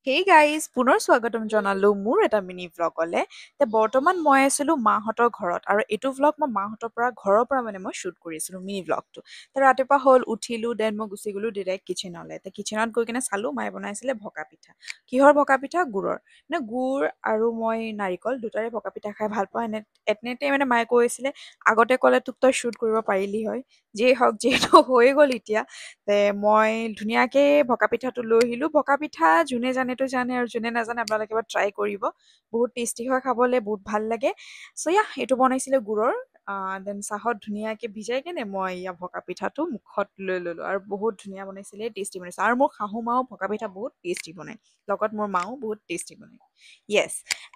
hey guys পুনৰ স্বাগতম জনালো মোৰ এটা মিনি ভ্লগলে বৰ্তমান মই আছিলো মাহঁতৰ ঘৰত আৰু এইটো ভ্লগ মই মাহঁতৰ পৰা ঘৰৰ পৰা মানে মই শ্বুট কৰিছিলো মিনি ভ্লগটো ৰাতিপুৱা হ'ল উঠিলো দেন মই গুচি গলো ডিৰেক্ট কিচেনলৈ কিচেনত গৈ কিনে চালো মায়ে বনাইছিলে ভকা পিঠা কিহৰ ভকা পিঠা গুড়ৰ মানে গুড় আৰু মই নাৰিকল দুটাৰে ভকা পিঠা খাই ভাল পাওঁ এনেতে মানে মায়ে কৈছিলে আগতে ক'লে তোক তই শ্বুট কৰিব পাৰিলি হয় যিয়ে হওক যিহেতু হৈ গ'ল এতিয়া মই ধুনীয়াকে ভকা পিঠাটো লৈ আহিলো ভকা পিঠা যোনে জানেতো জানে আৰু যোনে নাজানে আপোনালোকে এবাৰ ট্ৰাই কৰিব বহুত টেষ্টি হয় খাবলৈ বহুত ভাল লাগে এইটো বনাইছিলে গুড়ৰ দেন চাহত ধুনীয়াকে ভিজাই কেনে মই ভকা পিঠাটো মুখত লৈ ললো আৰু বহুত ধুনীয়া বনাইছিলে টেষ্টি বনাইছে আৰু মোৰ শাহু মাও ভকা পিঠা বহুত টেষ্টি বনায় লগত মোৰ মাও বহুত টেষ্টি বনায় য়েছ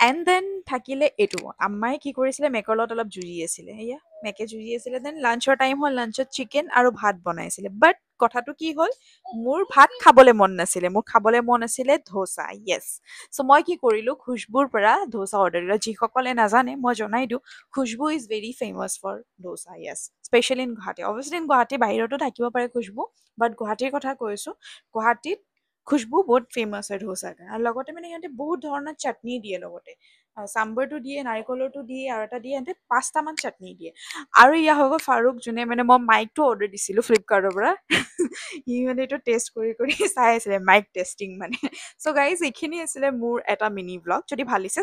এণ্ড দেন থাকিলে এইটো আম্মাই কি কৰিছিলে মেকৰ লগত অলপ জুৰি আছিলে মেকে জুৰি আছিলে দেন লাঞ্চৰ টাইম হ'ল লাঞ্চত চিকেন আৰু ভাত বনাইছিলে বাট কথাটো কি হ'ল মোৰ ভাত খাবলৈ মন নাছিলে মোৰ খাবলৈ মন আছিলে ধোচা য়েছ মই কি কৰিলো খুশবুৰ পৰা ধোচা অৰ্ডাৰ দিলো যিসকলে নাজানে মই জনাই দিওঁ Khushboo is very famous for dosa yes especially in Guwahati obviously in Guwahati বাহিৰতো থাকিব পাৰে খুশবু বাট গুৱাহাটীৰ কথা কৈছো গুৱাহাটীত খুশবু বহুত ফেমাছ হয় ধোচাৰ কাৰণে আৰু লগতে মানে সিহঁতে বহুত ধৰণৰ চাটনি দিয়ে লগতে চাম্বাৰটো দিয়ে নাৰিকলৰটো দিয়ে আৰু এটা দিয়ে সিহঁতে 5টামান চাটনি দিয়ে আৰু হৈ গ'ল ফাৰুক যোনে মানে মই মাইকটো অৰ্ডাৰ দিছিলো ফ্লিপকাৰ্টৰ পৰা সি মানে এইটো টেষ্ট কৰি কৰি চাই আছিলে মাইক টেষ্টিং মানে গাইজ এইখিনি আছিলে মোৰ এটা মিনি ব্লগ যদি ভাল লাগিছে